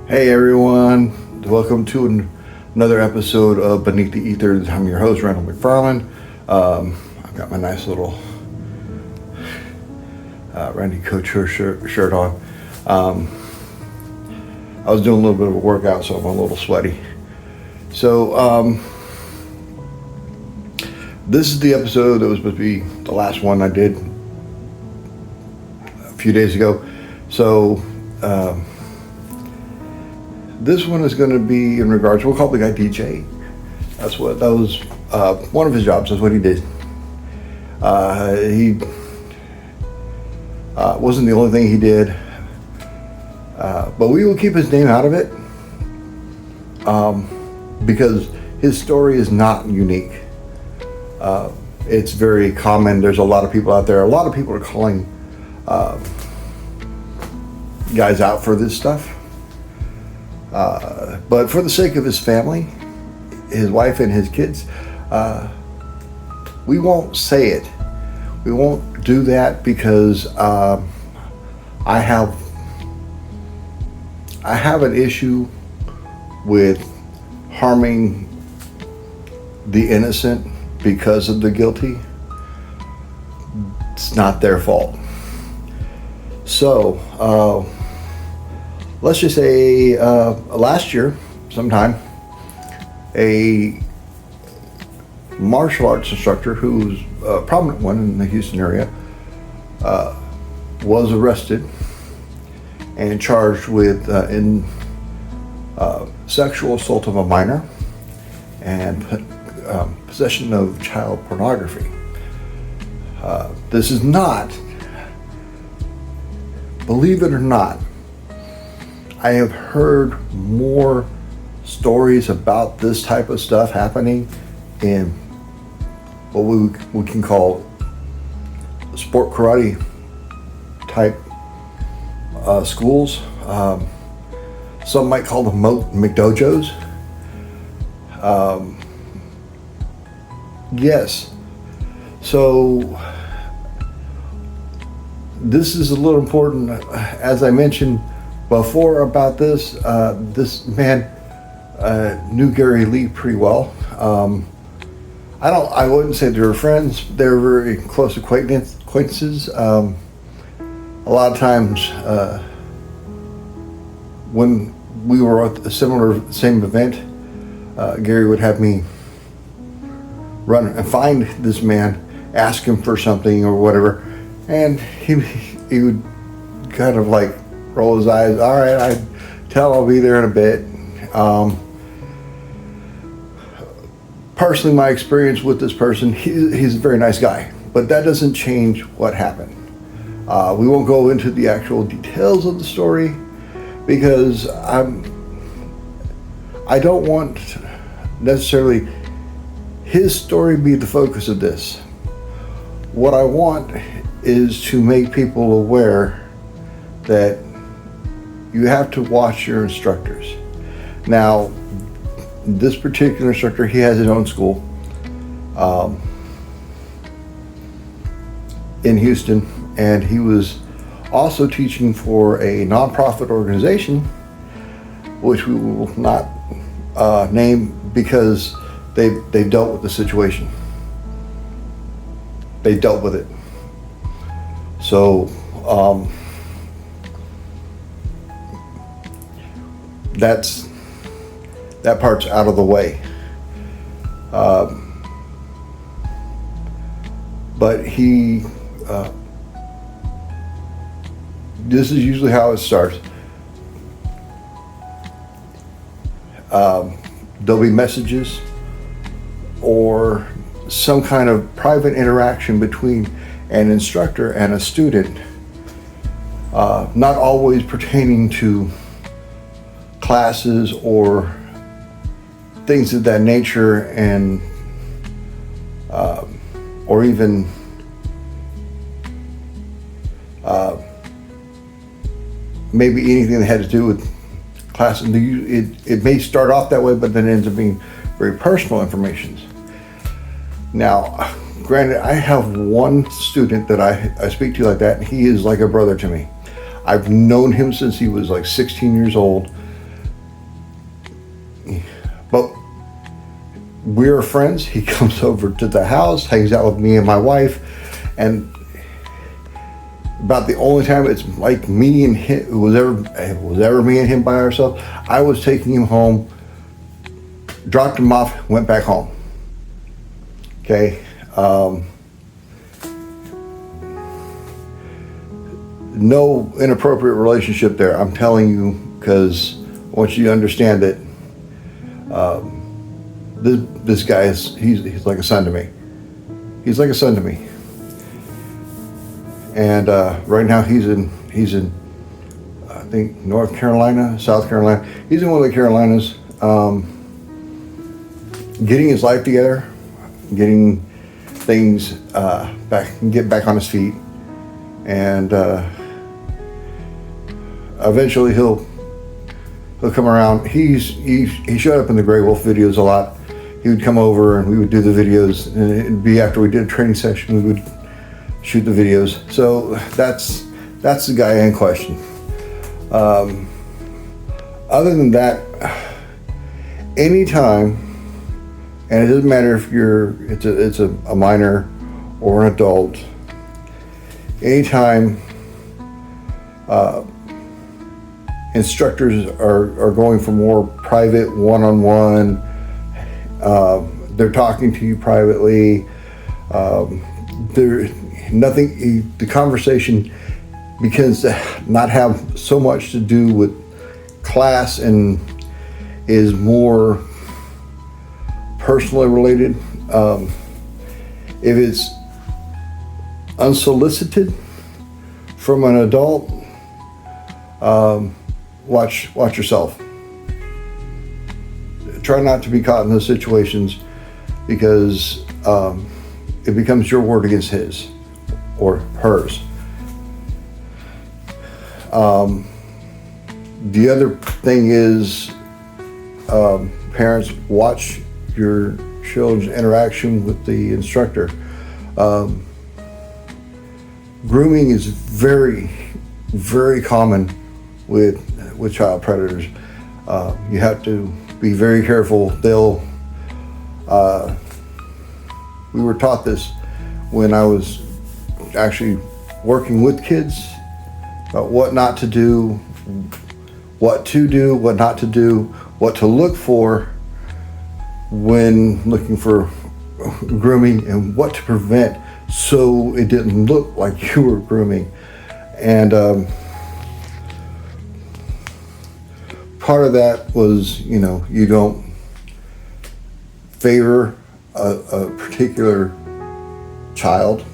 Hey everyone, welcome to another episode of Beneath the Ether. I'm your host, Randall McFarland. I've got my nice little Randy Couture shirt on. I was doing a little bit of a workout, so I'm a little sweaty. So this is the episode that was supposed to be the last one I did a few days ago. So this one is going to be in regards, we'll call the guy DJ. That was one of his jobs. That's what he did. He wasn't the only thing he did, but we will keep his name out of it because his story is not unique. It's very common. There's a lot of people out there. A lot of people are calling guys out for this stuff. But for the sake of his family, his wife and his kids, we won't say it. We won't do that because I have an issue with harming the innocent because of the guilty. It's not their fault. So, let's just say last year, sometime, a martial arts instructor who's a prominent one in the Houston area was arrested and charged with sexual assault of a minor and possession of child pornography. This is not, believe it or not, I have heard more stories about this type of stuff happening in what we can call sport karate type schools. Some might call them McDojos. Yes. So this is a little important. As I mentioned before about this, this man knew Gary Lee pretty well. I wouldn't say they were friends. They were very close acquaintances. A lot of times, when we were at a same event, Gary would have me run and find this man, ask him for something or whatever, and he would kind of like roll his eyes. All right, I'll be there in a bit. Personally, my experience with this person, he's a very nice guy, but that doesn't change what happened. We won't go into the actual details of the story because I don't want necessarily his story be the focus of this. What I want is to make people aware that you have to watch your instructors. Now, this particular instructor, he has his own school in Houston, and he was also teaching for a nonprofit organization, which we will not name because they've dealt with the situation. They dealt with it. So that part's out of the way. But he this is usually how it starts. There'll be messages or some kind of private interaction between an instructor and a student, not always pertaining to classes or things of that nature, and or even maybe anything that had to do with class. It may start off that way, but then it ends up being very personal information. Now, granted, I have one student that I speak to like that, and he is like a brother to me. I've known him since he was like 16 years old. But we're friends. He comes over to the house, hangs out with me and my wife, and about the only time it's like me and him, it was ever me and him by ourselves, I was taking him home, dropped him off, went back home. Okay. No inappropriate relationship there, I'm telling you, because I want you to understand that this guy he's like a son to me. He's like a son to me. And right now he's in I think North Carolina, South Carolina. He's in one of the Carolinas, getting his life together, getting things get back on his feet, and eventually he'll come around. He showed up in the Grey Wolf videos a lot. He would come over and we would do the videos, and it'd be after we did a training session, we would shoot the videos. So that's the guy in question. Other than that, anytime, and it doesn't matter if it's a minor or an adult, anytime instructors are going for more private one-on-one, they're talking to you privately, the conversation begins to not have so much to do with class and is more personally related. If it's unsolicited from an adult, watch yourself. Try not to be caught in those situations, because it becomes your word against his or hers. The other thing is, parents, watch your children's interaction with the instructor. Grooming is very, very common with child predators. You have to be very careful. We were taught this when I was actually working with kids about what not to do, what to do, what not to do, what to look for when looking for grooming, and what to prevent so it didn't look like you were grooming. And part of that was, you don't favor a particular child.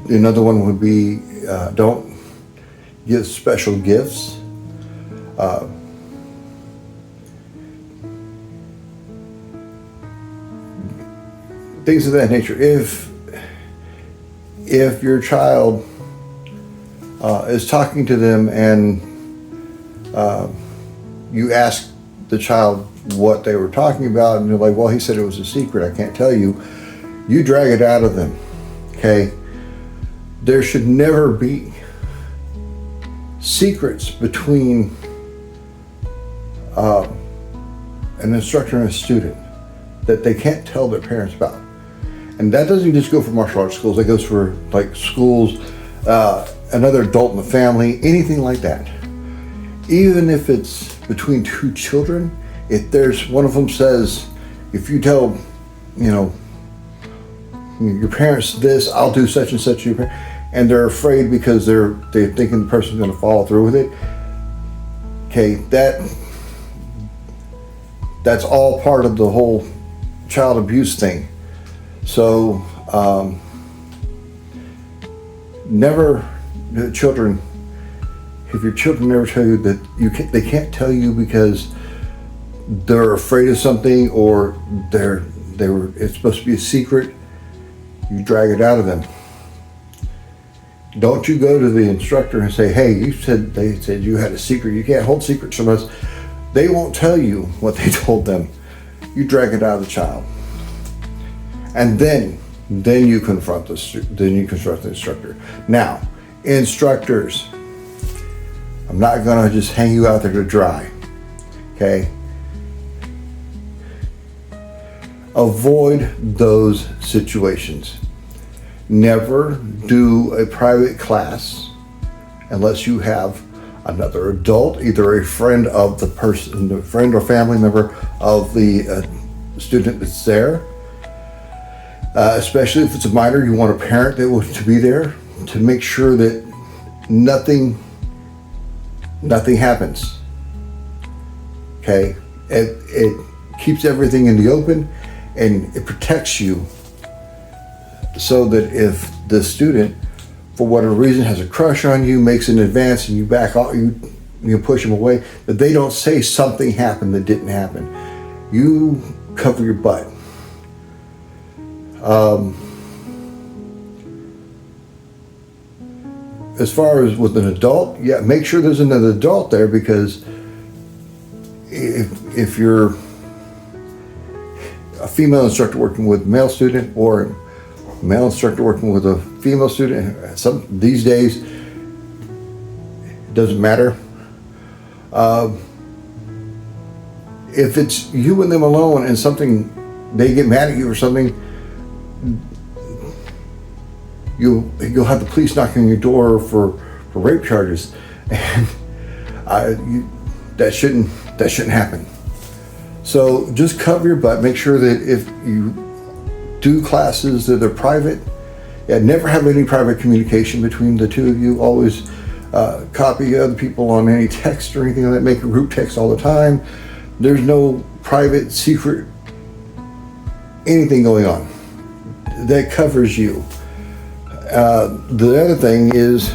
Another one would be don't give special gifts. Things of that nature. If your child is talking to them and you ask the child what they were talking about, and they're like, well, he said it was a secret, I can't tell you. You drag it out of them, okay? There should never be secrets between an instructor and a student that they can't tell their parents about. And that doesn't just go for martial arts schools, that goes for like schools, another adult in the family, anything like that. Even if it's between two children, if there's one of them says, if you tell, your parents this, I'll do such and such to your parents. and they're afraid because they're thinking the person's going to follow through with it. Okay, that's all part of the whole child abuse thing. So never, children, if your children never tell you that they can't tell you because they're afraid of something, or it's supposed to be a secret, you drag it out of them. Don't you go to the instructor and say, hey, they said you had a secret. You can't hold secrets from us. They won't tell you what they told them. You drag it out of the child. And then you confront the instructor. Now, instructors, I'm not gonna just hang you out there to dry, okay? Avoid those situations. Never do a private class unless you have another adult, either a friend of the person, a friend or family member of the student that's there. Especially if it's a minor, you want a parent to be there to make sure that nothing happens. Okay, it keeps everything in the open, and it protects you, so that if the student, for whatever reason, has a crush on you, makes an advance, and you back off, you push them away, that they don't say something happened that didn't happen. You cover your butt. As far as with an adult, yeah, make sure there's another adult there, because if you're a female instructor working with a male student, or a male instructor working with a female student, these days, it doesn't matter. If it's you and them alone and they get mad at you or something, you'll have the police knocking on your door for rape charges, and that shouldn't happen. So just cover your butt. Make sure that if you do classes that are private, never have any private communication between the two of you. Always copy other people on any text or anything like that. Make a group text all the time. There's no private, secret, anything going on. That covers you. The other thing is,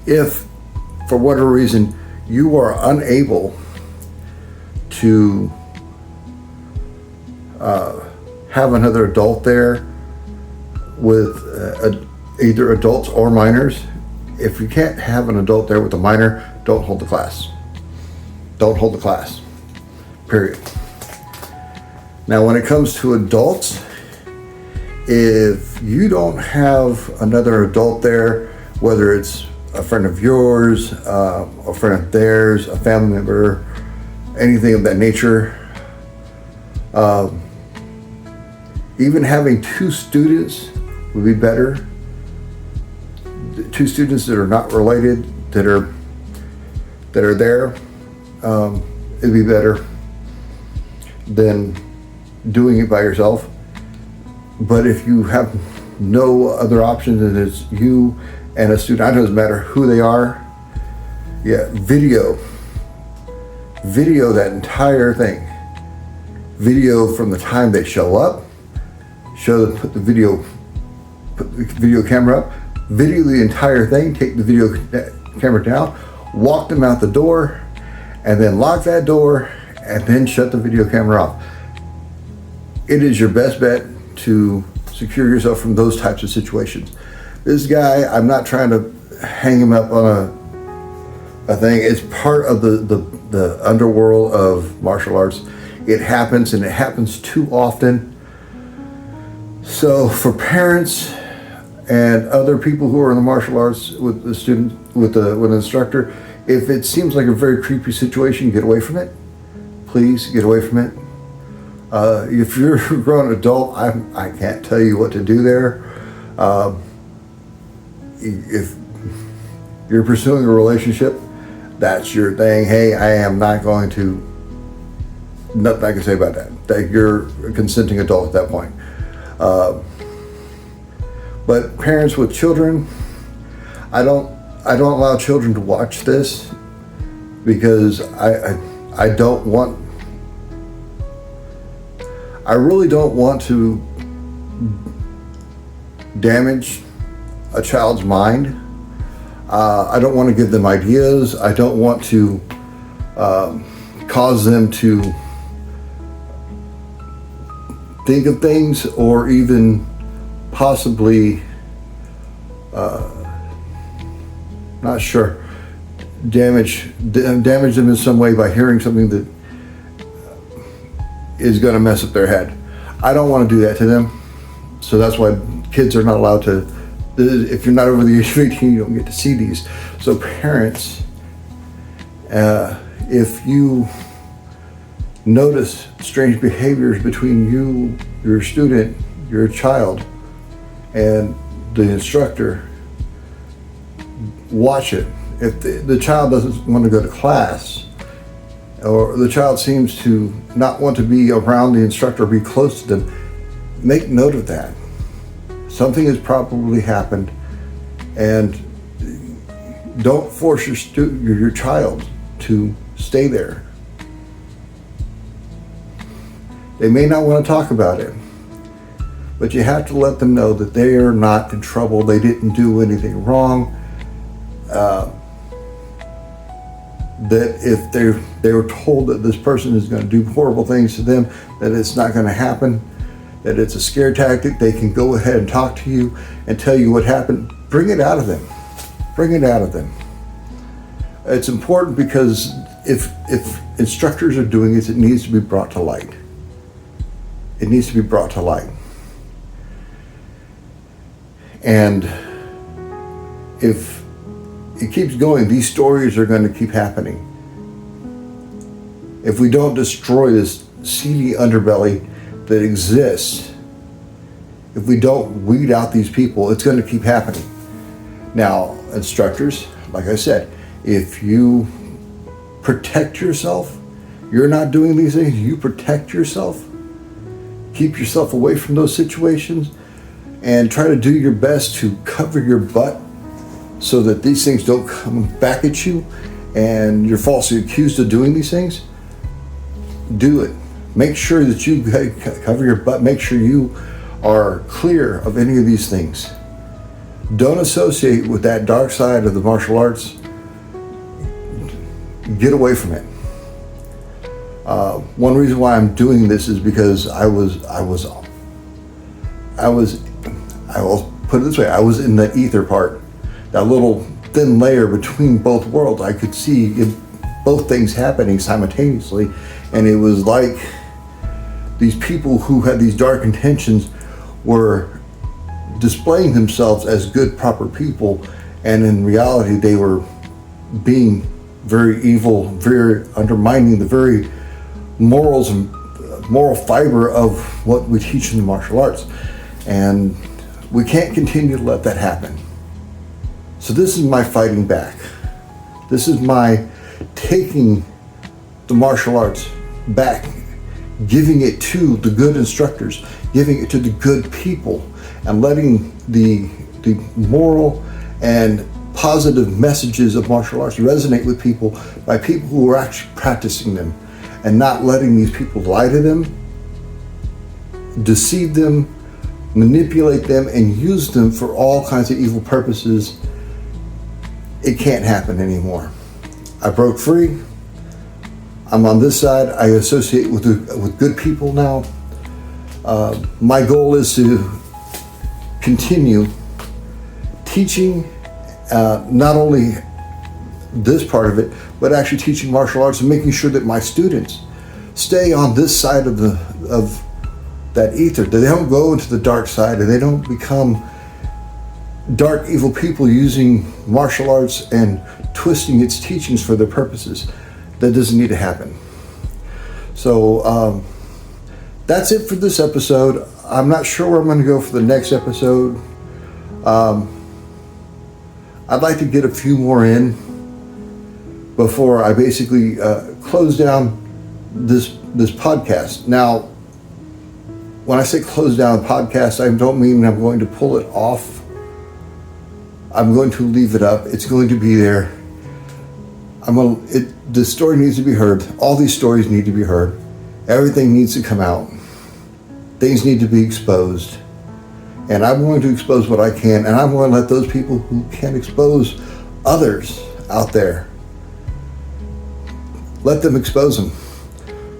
if for whatever reason you are unable to have another adult there with either adults or minors, if you can't have an adult there with a minor, don't hold the class. Don't hold the class, period. Now, when it comes to adults, if you don't have another adult there, whether it's a friend of yours, a friend of theirs, a family member, anything of that nature, even having two students would be better. Two students that are not related, that are there, it'd be better than doing it by yourself. But if you have no other options and it's you and a student, it doesn't matter who they are, video that entire thing. Video from the time they show up, put the video camera up, video the entire thing, take the video camera down, walk them out the door, and then lock that door, and then shut the video camera off. It is your best bet to secure yourself from those types of situations. This guy, I'm not trying to hang him up on a thing. It's part of the underworld of martial arts. It happens, and it happens too often. So for parents and other people who are in the martial arts with the student, with an instructor, if it seems like a very creepy situation, get away from it. Please get away from it. If you're a grown adult, I can't tell you what to do there. If you're pursuing a relationship, that's your thing. Hey, I am not going to, nothing I can say about that. That you're a consenting adult at that point. But parents with children, I don't allow children to watch this because I really don't want to damage a child's mind. I don't want to give them ideas. I don't want to cause them to think of things or even possibly, not sure, damage them in some way by hearing something that is going to mess up their head. I don't want to do that to them. So that's why kids are not allowed to, if you're not over the age of 18, you don't get to see these. So parents, if you notice strange behaviors between you, your student, your child, and the instructor, watch it. If the child doesn't want to go to class, or the child seems to not want to be around the instructor or be close to them, make note of that. Something has probably happened, and don't force your child to stay there. They may not want to talk about it, but you have to let them know that they are not in trouble. They didn't do anything wrong. That if they were told that this person is going to do horrible things to them, that it's not going to happen, that it's a scare tactic. They can go ahead and talk to you and tell you what happened. Bring it out of them. Bring it out of them. It's important because if instructors are doing it, it needs to be brought to light. It needs to be brought to light. And if it keeps going, these stories are going to keep happening. If we don't destroy this seedy underbelly that exists, if we don't weed out these people, it's going to keep happening. Now, instructors, like I said, if you protect yourself, you're not doing these things, you protect yourself, keep yourself away from those situations, and try to do your best to cover your butt so that these things don't come back at you and you're falsely accused of doing these things. Do it. Make sure that you cover your butt. Make sure you are clear of any of these things. Don't associate with that dark side of the martial arts. Get away from it. One reason why I'm doing this is because I will put it this way, I was in the ether part, that little thin layer between both worlds. I could see both things happening simultaneously, and it was like these people who had these dark intentions were displaying themselves as good, proper people, and in reality they were being very evil, very undermining the very morals and moral fiber of what we teach in the martial arts. And we can't continue to let that happen. So this is my fighting back. This is my taking the martial arts back, giving it to the good instructors, giving it to the good people, and letting the moral and positive messages of martial arts resonate with people by people who are actually practicing them, and not letting these people lie to them, deceive them, manipulate them, and use them for all kinds of evil purposes. It can't happen anymore. I broke free. I'm on this side. I associate with good people now. My goal is to continue teaching not only this part of it, but actually teaching martial arts and making sure that my students stay on this side of that ether, that they don't go into the dark side and they don't become dark, evil people using martial arts and twisting its teachings for their purposes. That doesn't need to happen. So that's it for this episode. I'm not sure where I'm going to go for the next episode. I'd like to get a few more in before I basically close down this podcast. Now, when I say close down the podcast, I don't mean I'm going to pull it off I'm going to leave it up. It's going to be there. The story needs to be heard. All these stories need to be heard. Everything needs to come out. Things need to be exposed. And I'm going to expose what I can, and I'm going to let those people who can expose others out there, let them expose them.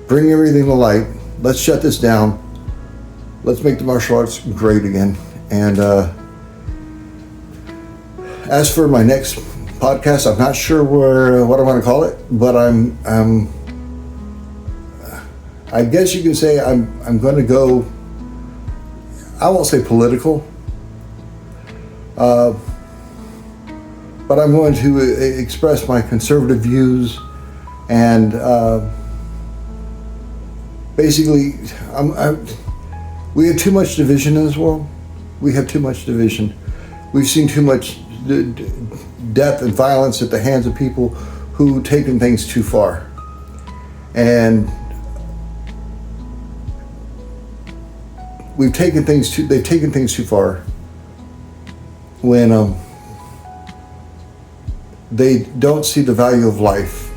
Bring everything to light. Let's shut this down. Let's make the martial arts great again. And as for my next podcast, I'm not sure what I want to call it, but I guess you can say I'm going to go, I won't say political, but I'm going to express my conservative views, and basically, we have too much division in this world. We have too much division. We've seen too much death and violence at the hands of people who taken things too far, and they've taken things too far when they don't see the value of life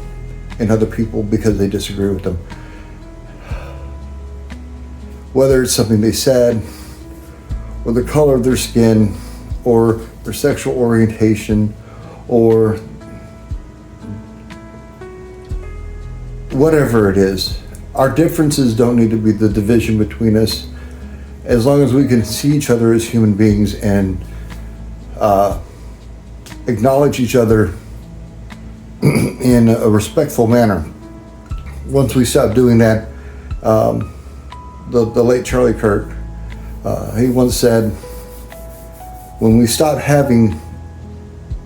in other people because they disagree with them. Whether it's something they said, or the color of their skin, or their sexual orientation, or whatever it is. Our differences don't need to be the division between us, as long as we can see each other as human beings and acknowledge each other in a respectful manner. Once we stop doing that, the late Charlie Kirk, he once said, when we stop having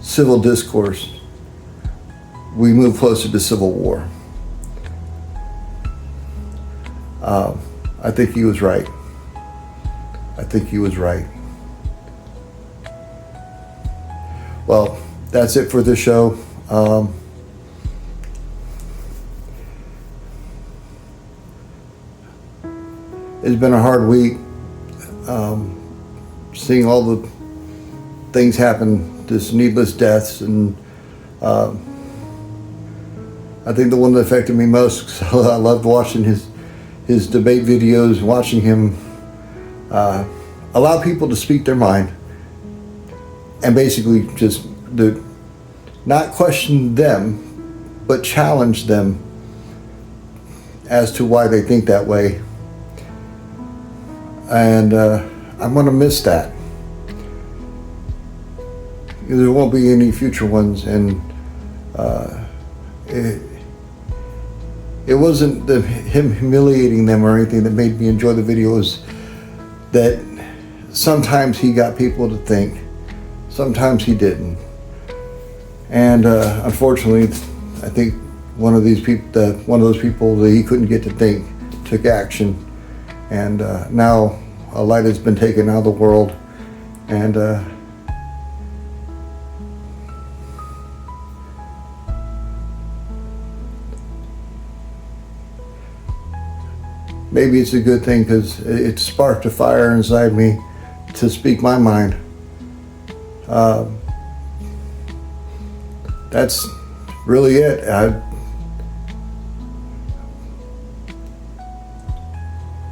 civil discourse, we move closer to civil war. I think he was right. Well, that's it for this show. It's been a hard week, seeing all the things happen, just needless deaths, and I think the one that affected me most, because I loved watching his debate videos, watching him allow people to speak their mind, and basically just not question them, but challenge them as to why they think that way. And I'm going to miss that. There won't be any future ones, and it wasn't him humiliating them or anything that made me enjoy the videos. That sometimes he got people to think, sometimes he didn't, and unfortunately, I think one of those people that he couldn't get to think took action, and now a light has been taken out of the world, and maybe it's a good thing, because it sparked a fire inside me to speak my mind. That's really it.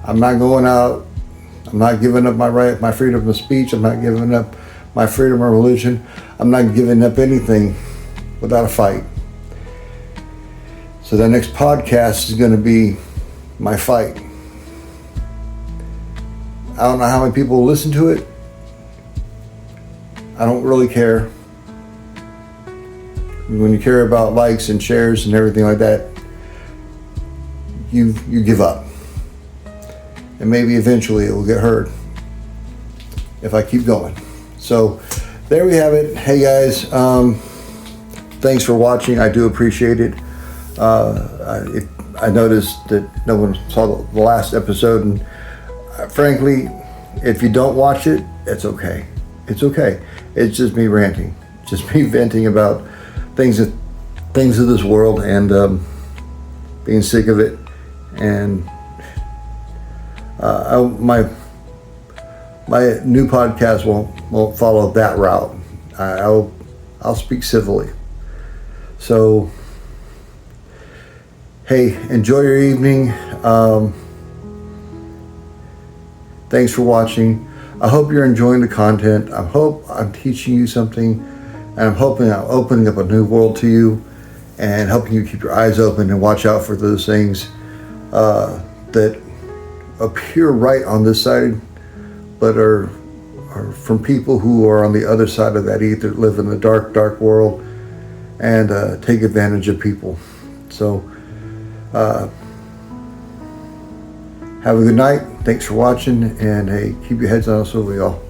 I'm not going out. I'm not giving up my freedom of speech. I'm not giving up my freedom of religion. I'm not giving up anything without a fight. So the next podcast is going to be my fight. I don't know how many people will listen to it. I don't really care. When you care about likes and shares and everything like that, you give up. And maybe eventually it will get heard if I keep going. So there we have it. Hey guys, thanks for watching. I do appreciate it. I noticed that no one saw the last episode, and frankly, if you don't watch it, it's okay. It's okay. It's just me ranting, just me venting about things of this world, and being sick of it. And my new podcast won't follow that route. I'll speak civilly. So, hey, enjoy your evening. Thanks for watching. I hope you're enjoying the content. I hope I'm teaching you something, and I'm hoping I'm opening up a new world to you and helping you keep your eyes open and watch out for those things that appear right on this side, but are from people who are on the other side of that ether, live in the dark, dark world, and take advantage of people. So, have a good night. Thanks for watching, and hey, keep your heads on a swivel, y'all.